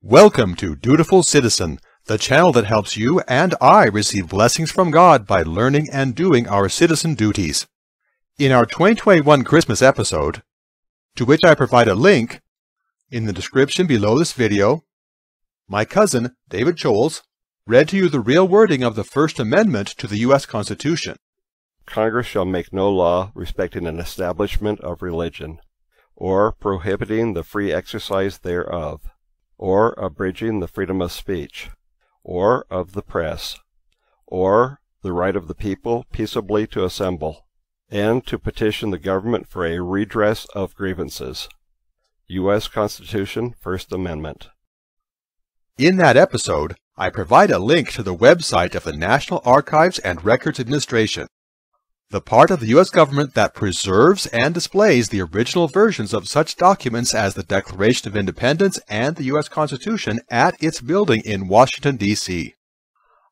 Welcome to Dutiful Citizen, the channel that helps you and I receive blessings from God by learning and doing our citizen duties. In our 2021 Christmas episode, to which I provide a link in the description below this video, my cousin, David Choles, read to you the real wording of the First Amendment to the U.S. Constitution. Congress shall make no law respecting an establishment of religion, or prohibiting the free exercise thereof, or abridging the freedom of speech, or of the press, or the right of the people peaceably to assemble, and to petition the government for a redress of grievances. U.S. Constitution, First Amendment. In that episode, I provide a link to the website of the National Archives and Records Administration, the part of the U.S. government that preserves and displays the original versions of such documents as the Declaration of Independence and the U.S. Constitution at its building in Washington, D.C.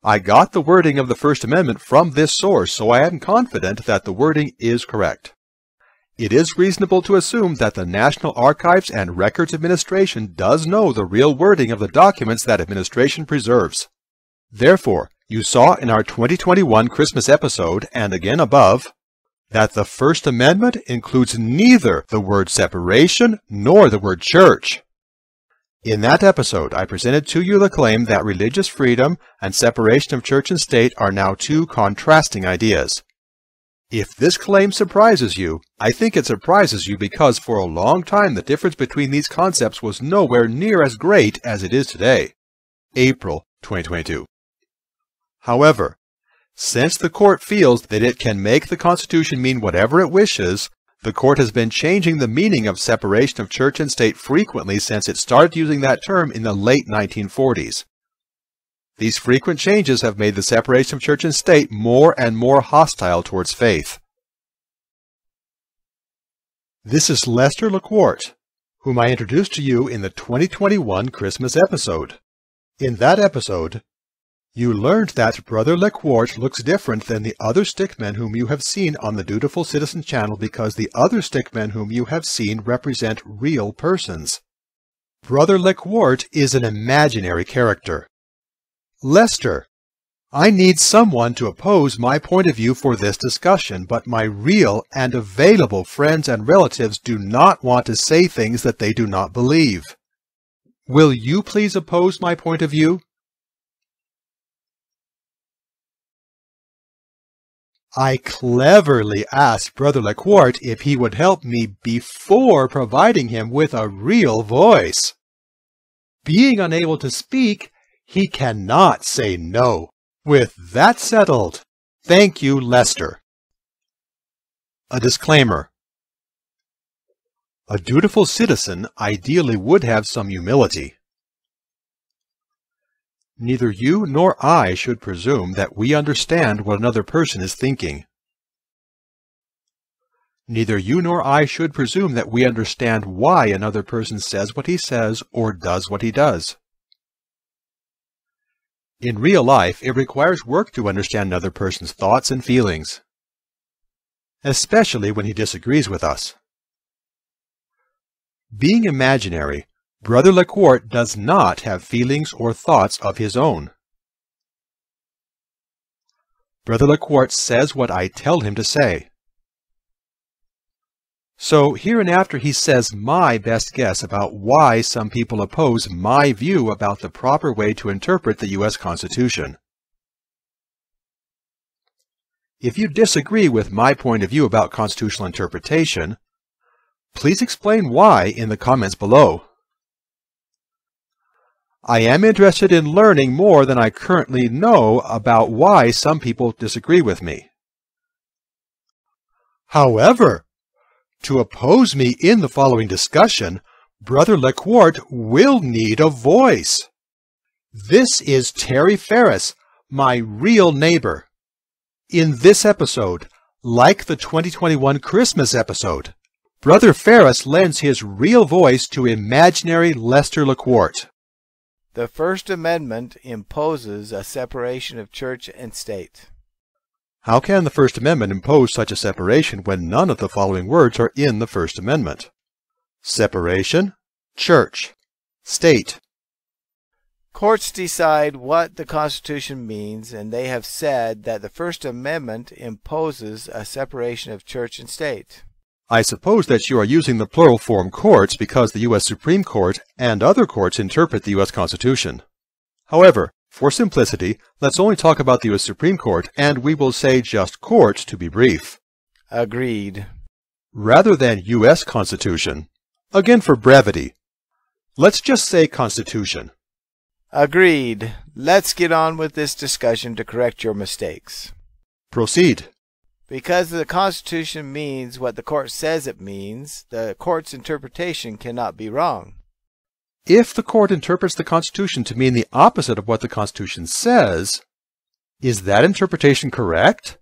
I got the wording of the First Amendment from this source, so I am confident that the wording is correct. It is reasonable to assume that the National Archives and Records Administration does know the real wording of the documents that administration preserves. Therefore, you saw in our 2021 Christmas episode, and again above, that the First Amendment includes neither the word separation nor the word church. In that episode, I presented to you the claim that religious freedom and separation of church and state are now two contrasting ideas. If this claim surprises you, I think it surprises you because for a long time the difference between these concepts was nowhere near as great as it is today. April 2022. However, since the court feels that it can make the Constitution mean whatever it wishes, the court has been changing the meaning of separation of church and state frequently since it started using that term in the late 1940s. These frequent changes have made the separation of church and state more and more hostile towards faith. This is Lester Lequort, whom I introduced to you in the 2021 Christmas episode. In that episode, you learned that Brother Lequort looks different than the other stickmen whom you have seen on the Dutiful Citizen channel because the other stickmen whom you have seen represent real persons. Brother Lequort is an imaginary character. Lester, I need someone to oppose my point of view for this discussion, but my real and available friends and relatives do not want to say things that they do not believe. Will you please oppose my point of view? I cleverly asked Brother Lequort if he would help me before providing him with a real voice. Being unable to speak, he cannot say no. With that settled, thank you, Lester. A disclaimer. A dutiful citizen ideally would have some humility. Neither you nor I should presume that we understand what another person is thinking. Neither you nor I should presume that we understand why another person says what he says or does what he does. In real life, it requires work to understand another person's thoughts and feelings, especially when he disagrees with us. Being imaginary, Brother Lequort does not have feelings or thoughts of his own. Brother Lequort says what I tell him to say. So hereinafter he says my best guess about why some people oppose my view about the proper way to interpret the U.S. Constitution. If you disagree with my point of view about constitutional interpretation, please explain why in the comments below. I am interested in learning more than I currently know about why some people disagree with me. However, to oppose me in the following discussion, Brother Lequort will need a voice. This is Terry Ferris, my real neighbor. In this episode, like the 2021 Christmas episode, Brother Ferris lends his real voice to imaginary Lester Lequort. The First Amendment imposes a separation of church and state. How can the First Amendment impose such a separation when none of the following words are in the First Amendment? Separation, church, state. Courts decide what the Constitution means, and they have said that the First Amendment imposes a separation of church and state. I suppose that you are using the plural form courts because the U.S. Supreme Court and other courts interpret the U.S. Constitution. However, for simplicity, let's only talk about the U.S. Supreme Court, and we will say just courts to be brief. Agreed. Rather than U.S. Constitution. Again for brevity. Let's just say Constitution. Agreed. Let's get on with this discussion to correct your mistakes. Proceed. Because the Constitution means what the court says it means, the court's interpretation cannot be wrong. If the court interprets the Constitution to mean the opposite of what the Constitution says, is that interpretation correct?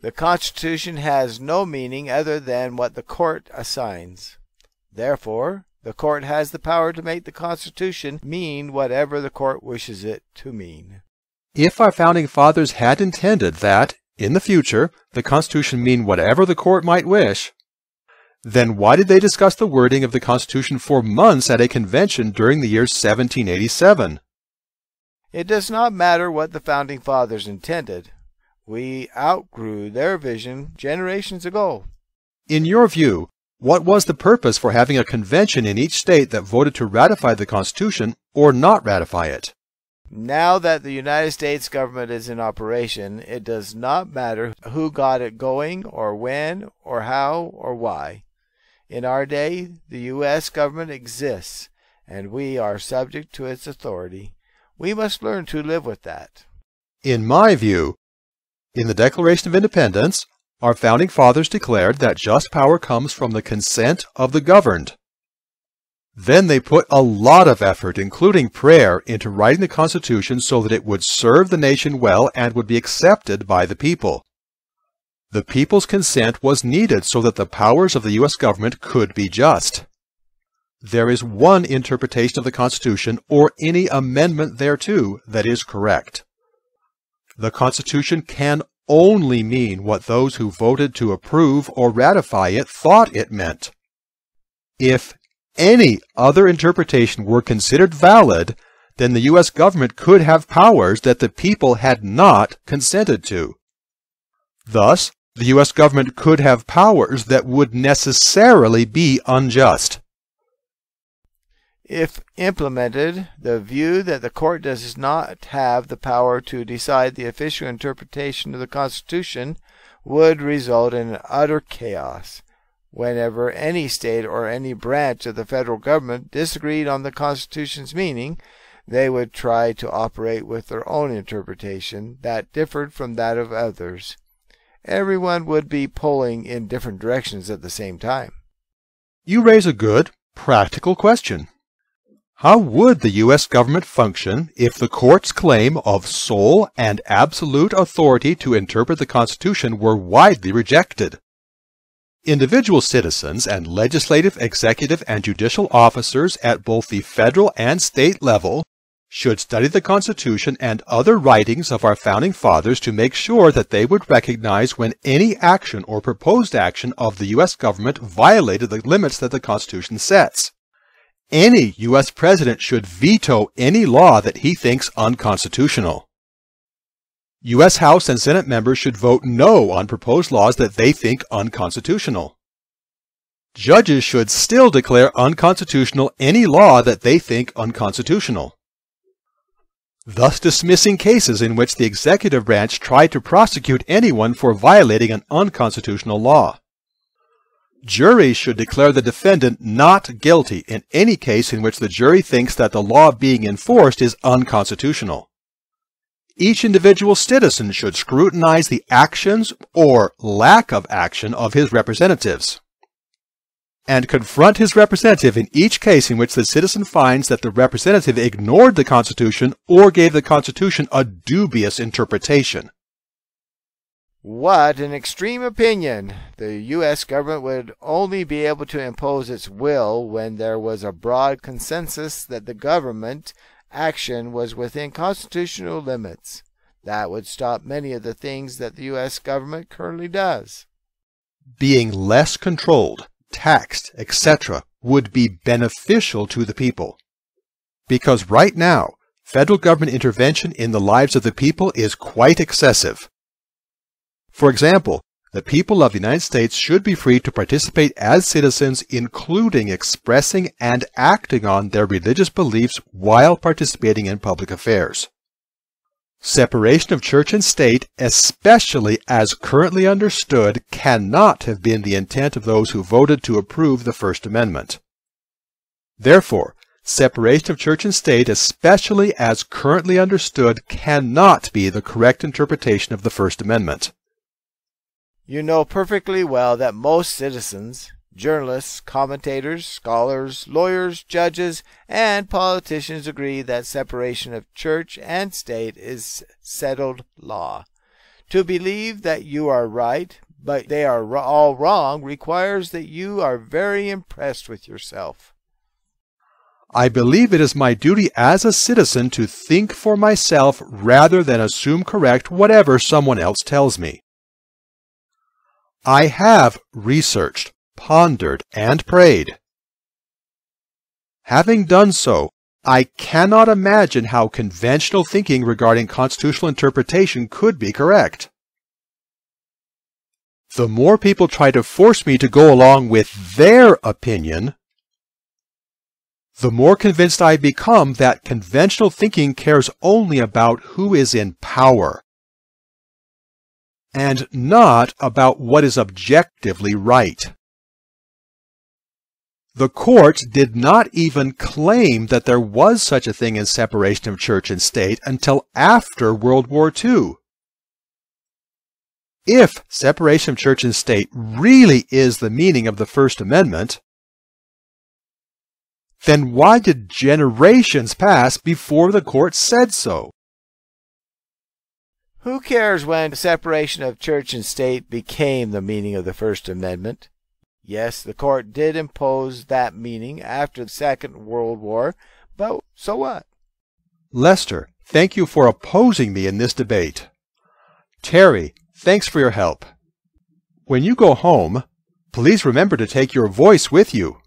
The Constitution has no meaning other than what the court assigns. Therefore, the court has the power to make the Constitution mean whatever the court wishes it to mean. If our Founding Fathers had intended that, in the future, the Constitution mean whatever the court might wish, then why did they discuss the wording of the Constitution for months at a convention during the year 1787? It does not matter what the Founding Fathers intended. We outgrew their vision generations ago. In your view, what was the purpose for having a convention in each state that voted to ratify the Constitution or not ratify it? Now that the United States government is in operation, it does not matter who got it going or when or how or why. In our day, the U.S. government exists, and we are subject to its authority. We must learn to live with that. In my view, in the Declaration of Independence, our Founding Fathers declared that just power comes from the consent of the governed. Then they put a lot of effort, including prayer, into writing the Constitution so that it would serve the nation well and would be accepted by the people. The people's consent was needed so that the powers of the U.S. government could be just. There is one interpretation of the Constitution or any amendment thereto that is correct. The Constitution can only mean what those who voted to approve or ratify it thought it meant. If any other interpretation were considered valid, then the U.S. government could have powers that the people had not consented to. Thus, the U.S. government could have powers that would necessarily be unjust. If implemented, the view that the court does not have the power to decide the official interpretation of the Constitution would result in utter chaos. Whenever any state or any branch of the federal government disagreed on the Constitution's meaning, they would try to operate with their own interpretation that differed from that of others. Everyone would be pulling in different directions at the same time. You raise a good, practical question. How would the U.S. government function if the court's claim of sole and absolute authority to interpret the Constitution were widely rejected? Individual citizens and legislative, executive, and judicial officers at both the federal and state level should study the Constitution and other writings of our Founding Fathers to make sure that they would recognize when any action or proposed action of the U.S. government violated the limits that the Constitution sets. Any U.S. president should veto any law that he thinks unconstitutional. U.S. House and Senate members should vote no on proposed laws that they think unconstitutional. Judges should still declare unconstitutional any law that they think unconstitutional, thus dismissing cases in which the executive branch tried to prosecute anyone for violating an unconstitutional law. Juries should declare the defendant not guilty in any case in which the jury thinks that the law being enforced is unconstitutional. Each individual citizen should scrutinize the actions or lack of action of his representatives, and confront his representative in each case in which the citizen finds that the representative ignored the Constitution or gave the Constitution a dubious interpretation. What an extreme opinion! The U.S. government would only be able to impose its will when there was a broad consensus that the government action was within constitutional limits. That would stop many of the things that the U.S. government currently does. Being less controlled, taxed, etc. would be beneficial to the people. Because right now, federal government intervention in the lives of the people is quite excessive. For example, the people of the United States should be free to participate as citizens, including expressing and acting on their religious beliefs while participating in public affairs. Separation of church and state, especially as currently understood, cannot have been the intent of those who voted to approve the First Amendment. Therefore, separation of church and state, especially as currently understood, cannot be the correct interpretation of the First Amendment. You know perfectly well that most citizens, journalists, commentators, scholars, lawyers, judges, and politicians agree that separation of church and state is settled law. To believe that you are right, but they are all wrong, requires that you are very impressed with yourself. I believe it is my duty as a citizen to think for myself rather than assume correct whatever someone else tells me. I have researched, pondered, and prayed. Having done so, I cannot imagine how conventional thinking regarding constitutional interpretation could be correct. The more people try to force me to go along with their opinion, the more convinced I become that conventional thinking cares only about who is in power, and not about what is objectively right. The court did not even claim that there was such a thing as separation of church and state until after World War II. If separation of church and state really is the meaning of the First Amendment, then why did generations pass before the court said so? Who cares when separation of church and state became the meaning of the First Amendment? Yes, the court did impose that meaning after the Second World War, but so what? Lester, thank you for opposing me in this debate. Terry, thanks for your help. When you go home, please remember to take your voice with you.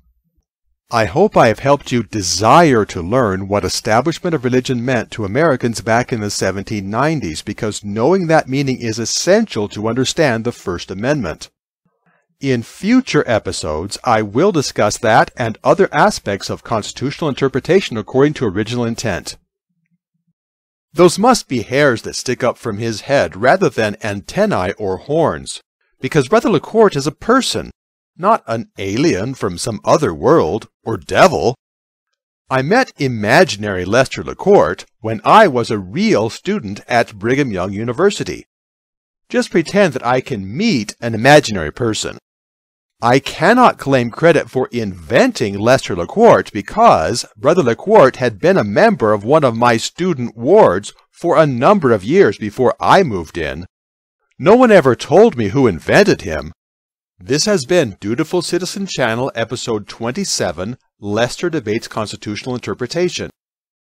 I hope I have helped you desire to learn what establishment of religion meant to Americans back in the 1790s, because knowing that meaning is essential to understand the First Amendment. In future episodes, I will discuss that and other aspects of constitutional interpretation according to original intent. Those must be hairs that stick up from his head rather than antennae or horns, because Brother Lequort is a person, not an alien from some other world or devil. I met imaginary Lester Lequort when I was a real student at Brigham Young University. Just pretend that I can meet an imaginary person. I cannot claim credit for inventing Lester Lequort because Brother Lequort had been a member of one of my student wards for a number of years before I moved in. No one ever told me who invented him. This has been Dutiful Citizen Channel, Episode 27, Lester Debates Constitutional Interpretation.